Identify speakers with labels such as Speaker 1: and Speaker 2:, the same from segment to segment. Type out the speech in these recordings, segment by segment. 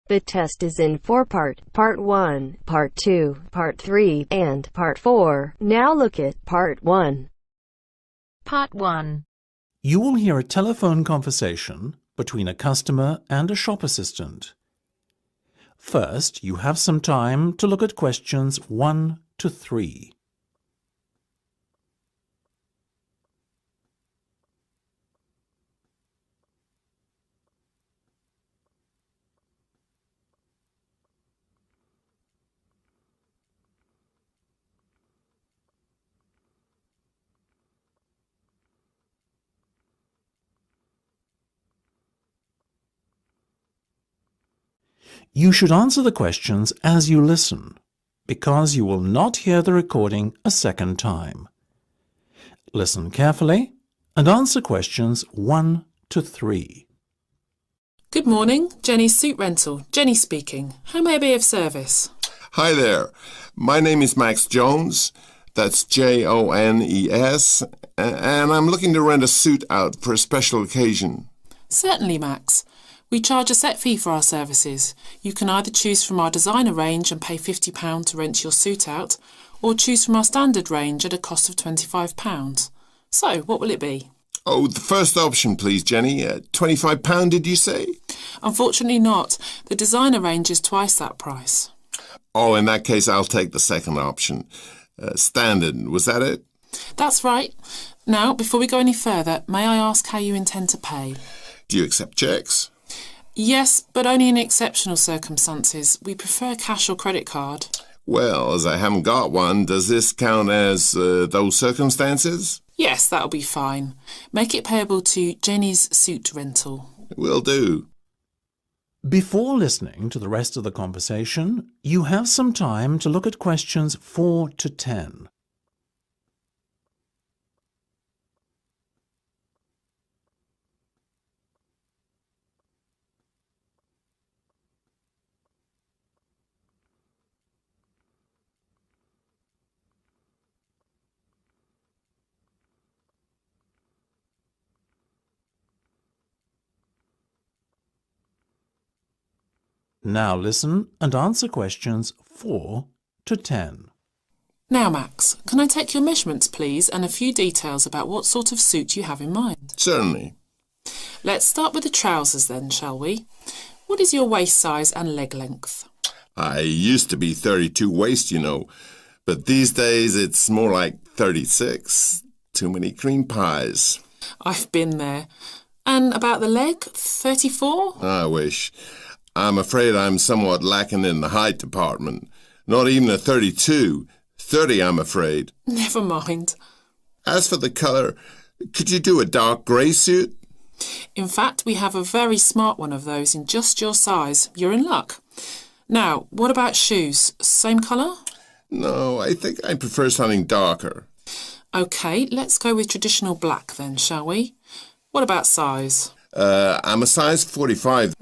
Speaker 1: The test is in 4 parts: Part 1, Part 2, Part 3, and Part 4. Now look at Part 1.
Speaker 2: Part 1.
Speaker 3: You will hear a telephone conversation between a customer and a shop assistant. First, you have some time to look at questions 1 to 3. You should answer the questions as you listen, because you will not hear the recording a second time. Listen carefully and answer questions 1 to 3.
Speaker 4: Good morning, Jenny's Suit Rental. Jenny speaking. How may I be of service?
Speaker 5: Hi there. My name is Max Jones. That's Jones, and I'm looking to rent a suit out for a special occasion.
Speaker 4: Certainly, Max. We charge a set fee for our services. You can either choose from our designer range and pay £50 to rent your suit out, or choose from our standard range at a cost of £25. So, what will it be?
Speaker 5: Oh, the first option, please, Jenny. £25, did you say?
Speaker 4: Unfortunately not. The designer range is twice that price.
Speaker 5: Oh, in that case, I'll take the second option. Standard, was that it?
Speaker 4: That's right. Now, before we go any further, may I ask how you intend to pay?
Speaker 5: Do you accept cheques?
Speaker 4: Yes, but only in exceptional circumstances. We prefer cash or credit card.
Speaker 5: Well, as I haven't got one, does this count as those circumstances?
Speaker 4: Yes, that'll be fine. Make it payable to Jenny's Suit Rental.
Speaker 5: Will do.
Speaker 3: Before listening to the rest of the conversation, you have some time to look at questions 4 to 10. Now listen and answer questions 4 to 10.
Speaker 4: Now, Max, can I take your measurements, please, and a few details about what sort of suit you have in mind?
Speaker 5: Certainly.
Speaker 4: Let's start with the trousers then, shall we? What is your waist size and leg length?
Speaker 5: I used to be 32 waist, you know, but these days it's more like 36. Too many cream pies.
Speaker 4: I've been there. And about the leg, 34?
Speaker 5: I wish. I'm afraid I'm somewhat lacking in the height department. Not even a 32. 30, I'm afraid.
Speaker 4: Never mind.
Speaker 5: As for the colour, could you do a dark grey suit?
Speaker 4: In fact, we have a very smart one of those in just your size. You're in luck. Now, what about shoes? Same colour?
Speaker 5: No, I think I prefer something darker.
Speaker 4: OK, let's go with traditional black then, shall we? What about size?
Speaker 5: I'm a size 45.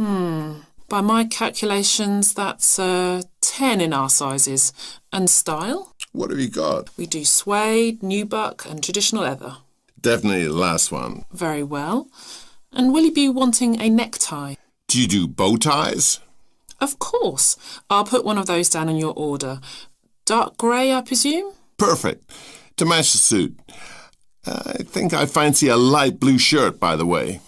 Speaker 4: By my calculations, that's 10 in our sizes. And style?
Speaker 5: What have you got?
Speaker 4: We do suede, nubuck and traditional leather.
Speaker 5: Definitely the last one.
Speaker 4: Very well. And will you be wanting a necktie?
Speaker 5: Do you do bow ties?
Speaker 4: Of course. I'll put one of those down in your order. Dark grey, I presume?
Speaker 5: Perfect. To match the suit. I think I fancy a light blue shirt, by the way.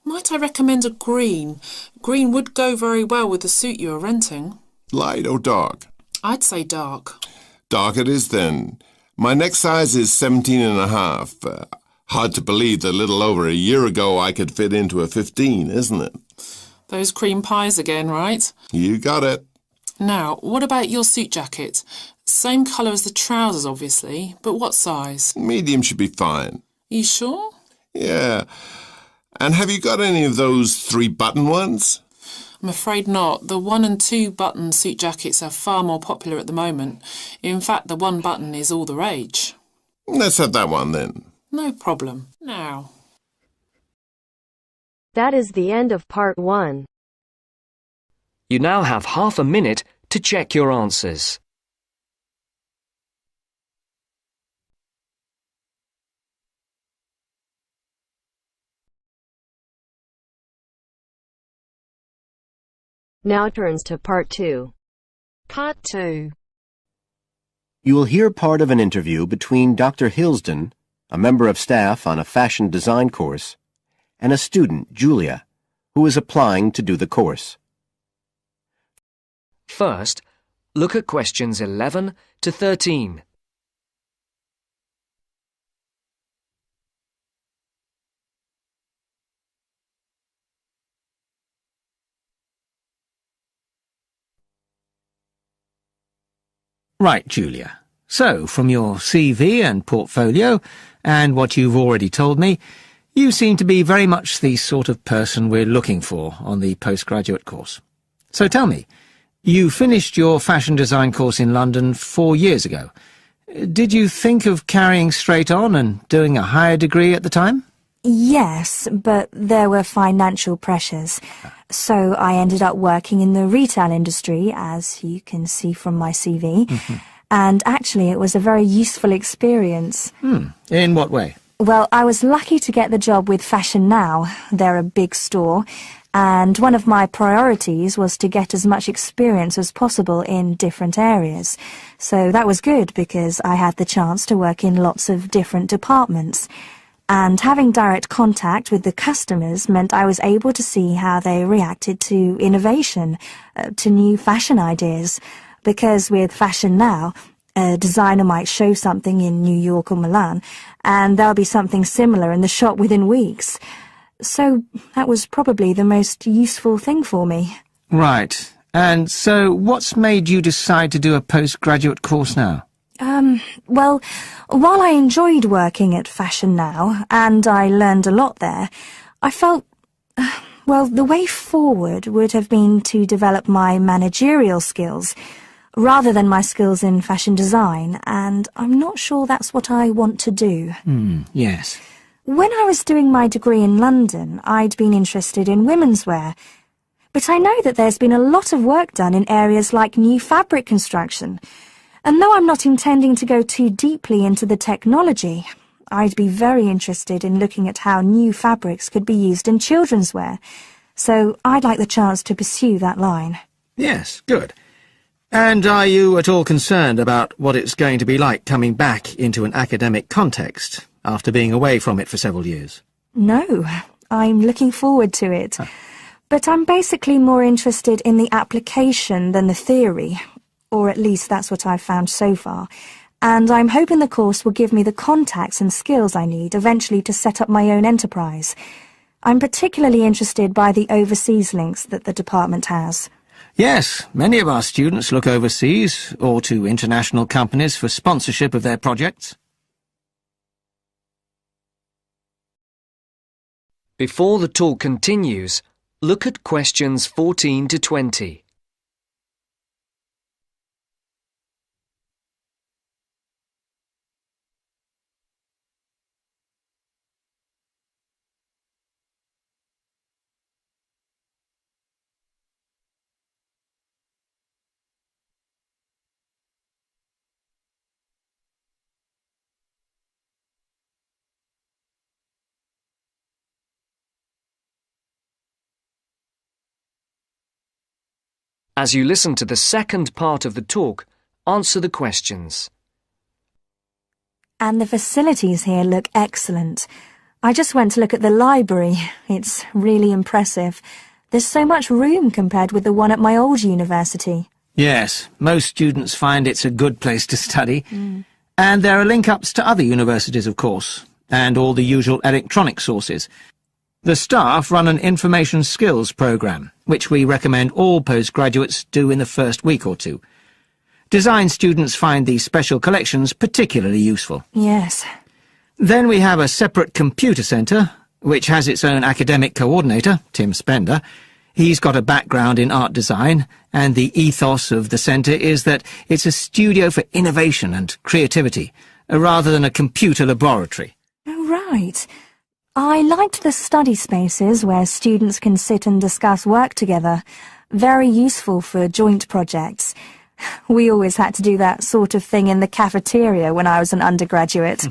Speaker 4: Might I recommend a green? Green would go very well with the suit you are renting.
Speaker 5: Light or dark?
Speaker 4: I'd say dark.
Speaker 5: Dark it is then. My neck size is 17 and a half. Hard to believe that a little over a year ago I could fit into a 15, isn't it?
Speaker 4: Those cream pies again, right?
Speaker 5: You got it.
Speaker 4: Now, what about your suit jacket? Same colour as the trousers, obviously, but what size?
Speaker 5: Medium should be fine.
Speaker 4: You sure?
Speaker 5: Yeah. And have you got any of those 3-button ones?
Speaker 4: I'm afraid not. The 1 and 2 button suit jackets are far more popular at the moment. In fact, the 1 button is all the rage.
Speaker 5: Let's have that one then.
Speaker 4: No problem. Now.
Speaker 1: That is the end of Part 1.
Speaker 2: You now have half a minute to check your answers.
Speaker 1: Now turns to Part 2.
Speaker 6: Part 2.
Speaker 7: You will hear part of an interview between Dr. Hilsden, a member of staff on a fashion design course, and a student, Julia, who is applying to do the course.
Speaker 2: First, look at questions 11 to 13.
Speaker 8: Right, Julia. So, from your CV and portfolio, and what you've already told me, you seem to be very much the sort of person we're looking for on the postgraduate course. So tell me, you finished your fashion design course in London 4 years ago. Did you think of carrying straight on and doing a higher degree at the time?
Speaker 9: Yes, but there were financial pressures. So I ended up working in the retail industry, as you can see from my CV. And actually it was a very useful experience.
Speaker 8: In what way?
Speaker 9: Well, I was lucky to get the job with Fashion Now. They're a big store. And one of my priorities was to get as much experience as possible in different areas. So that was good because I had the chance to work in lots of different departments. And having direct contact with the customers meant I was able to see how they reacted to innovation, to new fashion ideas. Because with Fashion Now, a designer might show something in New York or Milan, and there'll be something similar in the shop within weeks. So that was probably the most useful thing for me.
Speaker 8: Right. And so what's made you decide to do a postgraduate course now?
Speaker 9: Well, while I enjoyed working at Fashion Now, and I learned a lot there, I felt, well, the way forward would have been to develop my managerial skills, rather than my skills in fashion design, and I'm not sure that's what I want to do.
Speaker 8: Yes.
Speaker 9: When I was doing my degree in London, I'd been interested in women's wear, but I know that there's been a lot of work done in areas like new fabric construction. And though I'm not intending to go too deeply into the technology, I'd be very interested in looking at how new fabrics could be used in children's wear. So I'd like the chance to pursue that line.
Speaker 8: Yes, good. And are you at all concerned about what it's going to be like coming back into an academic context after being away from it for several years?
Speaker 9: No, I'm looking forward to it. But I'm basically more interested in the application than the theory. Or at least that's what I've found so far, and I'm hoping the course will give me the contacts and skills I need eventually to set up my own enterprise. I'm particularly interested by the overseas links that the department has.
Speaker 8: Yes, many of our students look overseas or to international companies for sponsorship of their projects.
Speaker 2: Before the talk continues, look at questions 14 to 20. As you listen to the second part of the talk, answer the questions.
Speaker 9: And the facilities here look excellent. I just went to look at the library. It's really impressive. There's so much room compared with the one at my old university.
Speaker 8: Yes, most students find it's a good place to study. And there are link-ups to other universities, of course, and all the usual electronic sources. The staff run an information skills programme, which we recommend all postgraduates do in the first week or two. Design students find these special collections particularly useful.
Speaker 9: Yes.
Speaker 8: Then we have a separate computer centre, which has its own academic coordinator, Tim Spender. He's got a background in art design, and the ethos of the centre is that it's a studio for innovation and creativity, rather than a computer laboratory.
Speaker 9: Oh, right. I liked the study spaces where students can sit and discuss work together. Very useful for joint projects. We always had to do that sort of thing in the cafeteria when I was an undergraduate.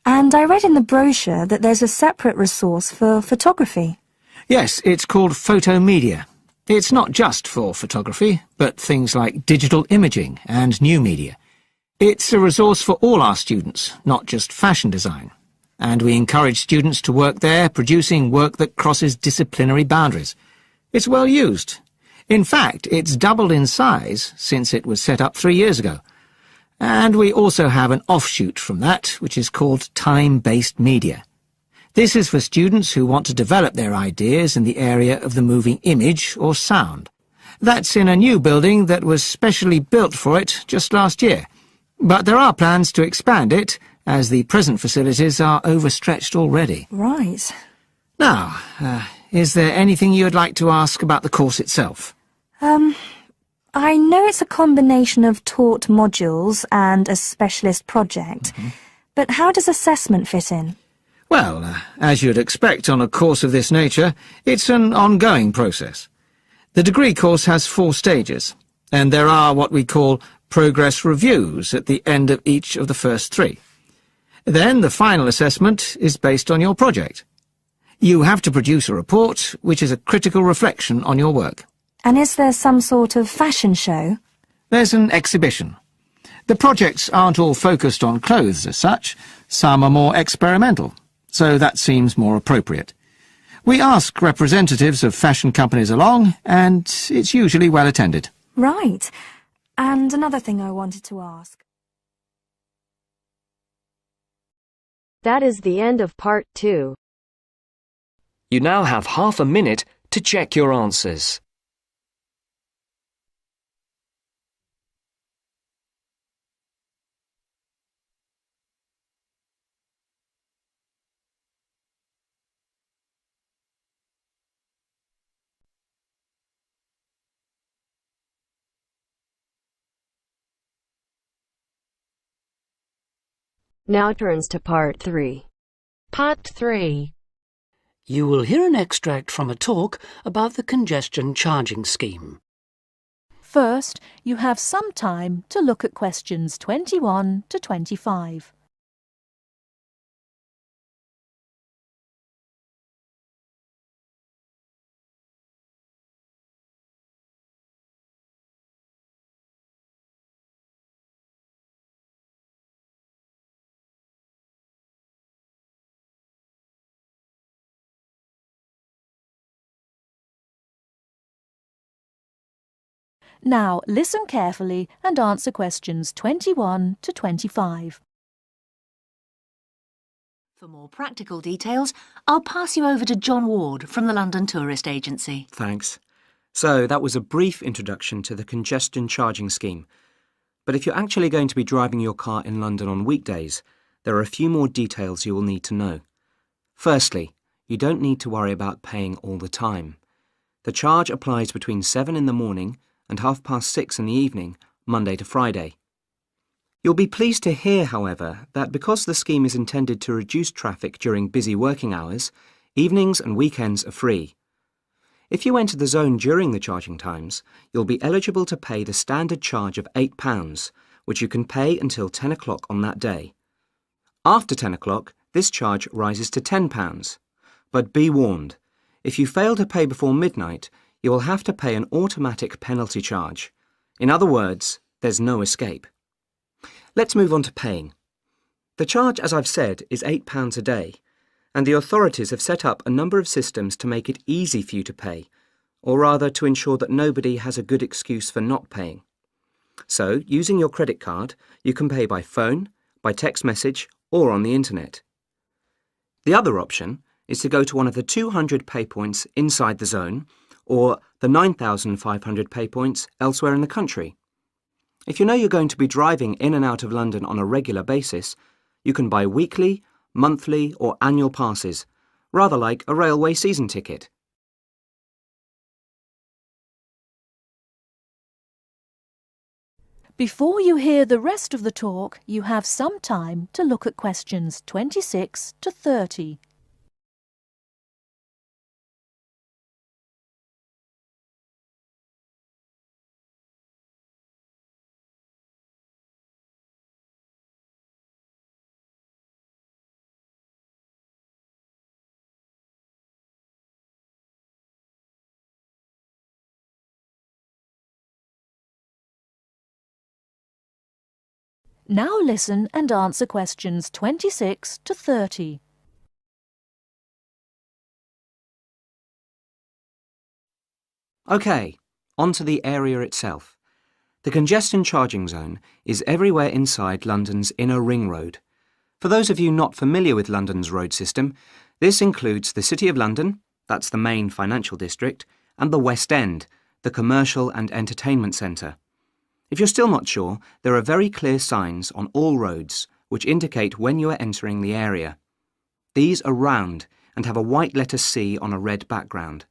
Speaker 9: And I read in the brochure that there's a separate resource for photography.
Speaker 8: Yes, it's called Photomedia. It's not just for photography, but things like digital imaging and new media. It's a resource for all our students, not just fashion design. And we encourage students to work there, producing work that crosses disciplinary boundaries. It's well used. In fact, it's doubled in size since it was set up 3 years ago. And we also have an offshoot from that, which is called time-based media. This is for students who want to develop their ideas in the area of the moving image or sound. That's in a new building that was specially built for it just last year. But there are plans to expand it, as the present facilities are overstretched already.
Speaker 9: Right.
Speaker 8: Now, is there anything you'd like to ask about the course itself?
Speaker 9: I know it's a combination of taught modules and a specialist project, but how does assessment fit in?
Speaker 8: Well, as you'd expect on a course of this nature, it's an ongoing process. The degree course has 4 stages, and there are what we call progress reviews at the end of each of the first 3. Then the final assessment is based on your project. You have to produce a report, which is a critical reflection on your work.
Speaker 9: And is there some sort of fashion show?
Speaker 8: There's an exhibition. The projects aren't all focused on clothes as such. Some are more experimental, so that seems more appropriate. We ask representatives of fashion companies along, and it's usually well attended.
Speaker 9: Right. And another thing I wanted to ask.
Speaker 1: That is the end of part 2.
Speaker 2: You now have half a minute to check your answers.
Speaker 1: Now turns to part 3.
Speaker 6: Part 3.
Speaker 10: You will hear an extract from a talk about the congestion charging scheme.
Speaker 11: First, you have some time to look at questions 21 to 25. Now, listen carefully and answer questions 21 to 25.
Speaker 12: For more practical details, I'll pass you over to John Ward from the London Tourist Agency.
Speaker 13: Thanks. So, that was a brief introduction to the congestion charging scheme. But if you're actually going to be driving your car in London on weekdays, there are a few more details you will need to know. Firstly, you don't need to worry about paying all the time. The charge applies between 7 in the morning and 6:30 in the evening, Monday to Friday. You'll be pleased to hear, however, that because the scheme is intended to reduce traffic during busy working hours, evenings and weekends are free. If you enter the zone during the charging times, you'll be eligible to pay the standard charge of £8, which you can pay until 10 o'clock on that day. After 10 o'clock, this charge rises to £10. But be warned, if you fail to pay before midnight, you will have to pay an automatic penalty charge. In other words, there's no escape. Let's move on to paying. The charge, as I've said, is £8 a day, and the authorities have set up a number of systems to make it easy for you to pay, or rather to ensure that nobody has a good excuse for not paying. So, using your credit card, you can pay by phone, by text message, or on the internet. The other option is to go to one of the 200 pay points inside the zone, or the 9,500 pay points elsewhere in the country. If you know you're going to be driving in and out of London on a regular basis, you can buy weekly, monthly or annual passes, rather like a railway season ticket.
Speaker 11: Before you hear the rest of the talk, you have some time to look at questions 26 to 30. Now listen and answer questions 26 to 30.
Speaker 13: OK, on to the area itself. The congestion charging zone is everywhere inside London's inner ring road. For those of you not familiar with London's road system, this includes the City of London, that's the main financial district, and the West End, the commercial and entertainment centre. If you're still not sure, there are very clear signs on all roads which indicate when you are entering the area. These are round and have a white letter C on a red background.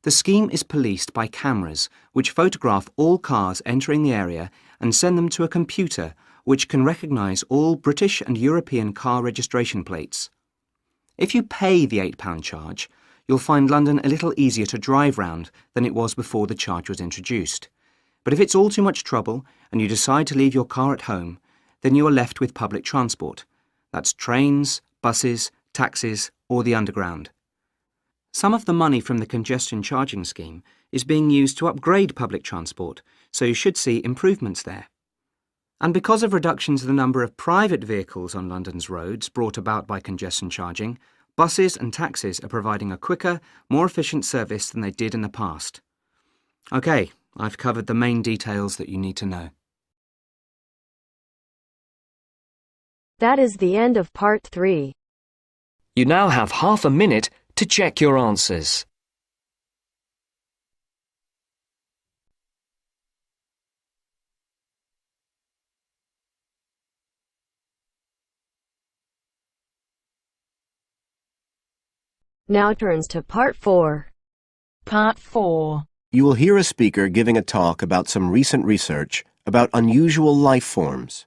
Speaker 13: The scheme is policed by cameras which photograph all cars entering the area and send them to a computer which can recognise all British and European car registration plates. If you pay the £8 charge, you'll find London a little easier to drive round than it was before the charge was introduced. But if it's all too much trouble and you decide to leave your car at home, then you are left with public transport. That's trains, buses, taxis, or the underground. Some of the money from the congestion charging scheme is being used to upgrade public transport, so you should see improvements there. And because of reductions in the number of private vehicles on London's roads brought about by congestion charging, buses and taxis are providing a quicker, more efficient service than they did in the past. OK, I've covered the main details that you need to know.
Speaker 1: That is the end of part 3.
Speaker 2: You now have half a minute to check your answers.
Speaker 1: Now turns to part 4.
Speaker 6: Part 4.
Speaker 7: You will hear a speaker giving a talk about some recent research about unusual life forms.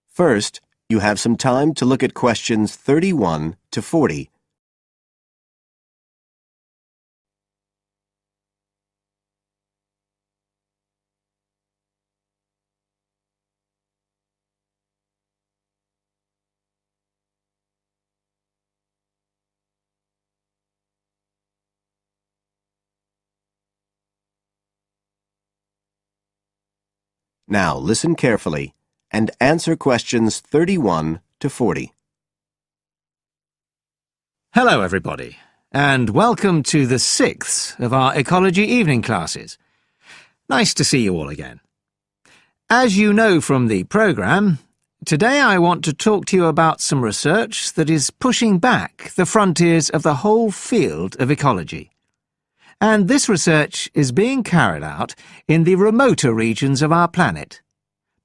Speaker 7: First, you have some time to look at questions 31 to 40. Now listen carefully and answer questions 31 to 40.
Speaker 8: Hello, everybody, and welcome to the 6th of our ecology evening classes. Nice to see you all again. As you know from the programme, today I want to talk to you about some research that is pushing back the frontiers of the whole field of ecology. And this research is being carried out in the remoter regions of our planet,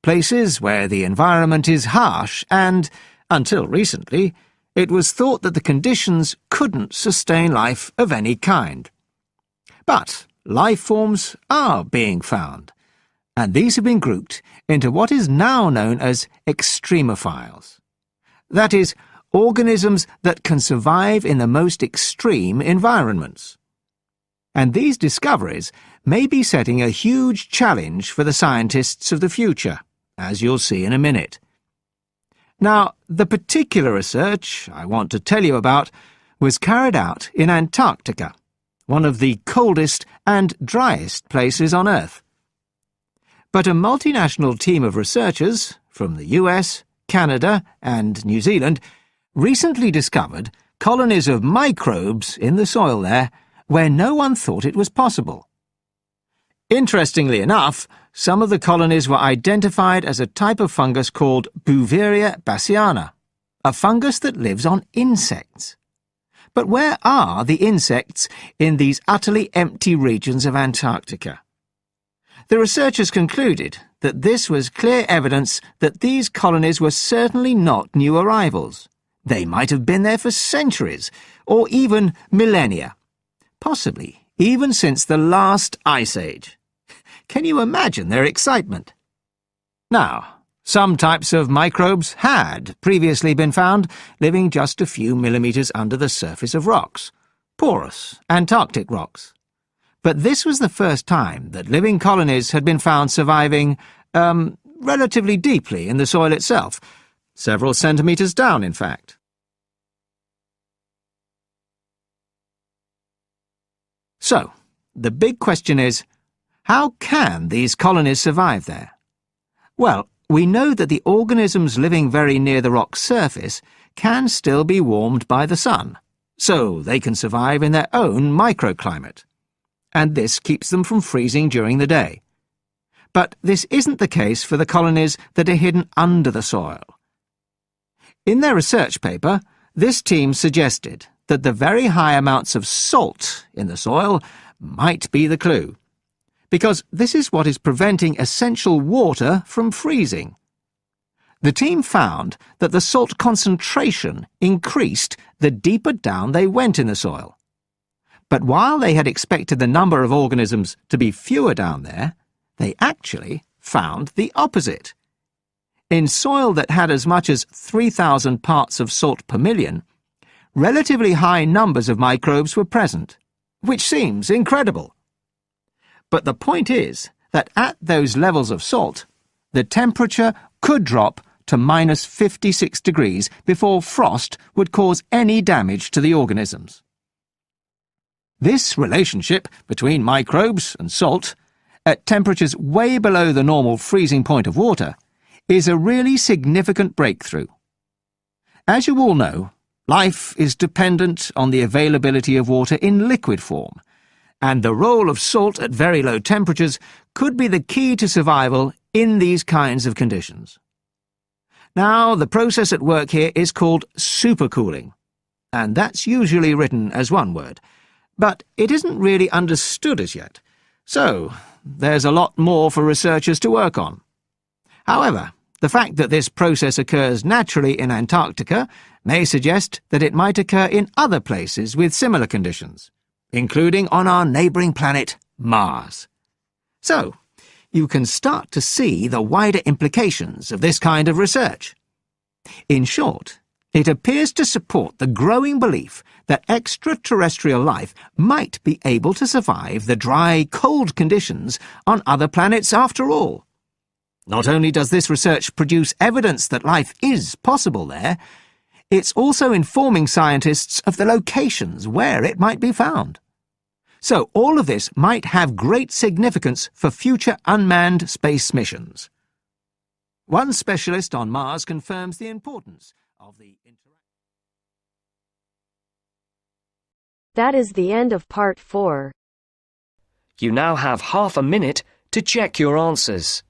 Speaker 8: places where the environment is harsh and, until recently, it was thought that the conditions couldn't sustain life of any kind. But life forms are being found, and these have been grouped into what is now known as extremophiles. That is, organisms that can survive in the most extreme environments. And these discoveries may be setting a huge challenge for the scientists of the future, as you'll see in a minute. Now, the particular research I want to tell you about was carried out in Antarctica, one of the coldest and driest places on Earth. But a multinational team of researchers from the US, Canada, and New Zealand recently discovered colonies of microbes in the soil there where no one thought it was possible. Interestingly enough, some of the colonies were identified as a type of fungus called Bouveria bassiana, a fungus that lives on insects. But where are the insects in these utterly empty regions of Antarctica? The researchers concluded that this was clear evidence that these colonies were certainly not new arrivals. They might have been there for centuries, or even millennia. Possibly even since the last ice age. Can you imagine their excitement? Now, some types of microbes had previously been found living just a few millimetres under the surface of rocks, porous Antarctic rocks. But this was the first time that living colonies had been found surviving, relatively deeply in the soil itself, several centimetres down, in fact. So, the big question is, how can these colonies survive there? Well, we know that the organisms living very near the rock's surface can still be warmed by the sun, so they can survive in their own microclimate. And this keeps them from freezing during the day. But this isn't the case for the colonies that are hidden under the soil. In their research paper, this team suggested that the very high amounts of salt in the soil might be the clue, because this is what is preventing essential water from freezing. The team found that the salt concentration increased the deeper down they went in the soil. But while they had expected the number of organisms to be fewer down there, they actually found the opposite. In soil that had as much as 3,000 parts of salt per million, relatively high numbers of microbes were present, which seems incredible. But the point is that at those levels of salt, the temperature could drop to minus 56 degrees before frost would cause any damage to the organisms. This relationship between microbes and salt, at temperatures way below the normal freezing point of water, is a really significant breakthrough. As you all know, life is dependent on the availability of water in liquid form, and the role of salt at very low temperatures could be the key to survival in these kinds of conditions. Now, the process at work here is called supercooling, and that's usually written as one word, but it isn't really understood as yet, so there's a lot more for researchers to work on. However, the fact that this process occurs naturally in Antarctica may suggest that it might occur in other places with similar conditions, including on our neighbouring planet, Mars. So, you can start to see the wider implications of this kind of research. In short, it appears to support the growing belief that extraterrestrial life might be able to survive the dry, cold conditions on other planets after all. Not only does this research produce evidence that life is possible there, it's also informing scientists of the locations where it might be found. So all of this might have great significance for future unmanned space missions. One specialist on Mars confirms the importance of the interaction.
Speaker 1: That is the end of part 4.
Speaker 2: You now have half a minute to check your answers.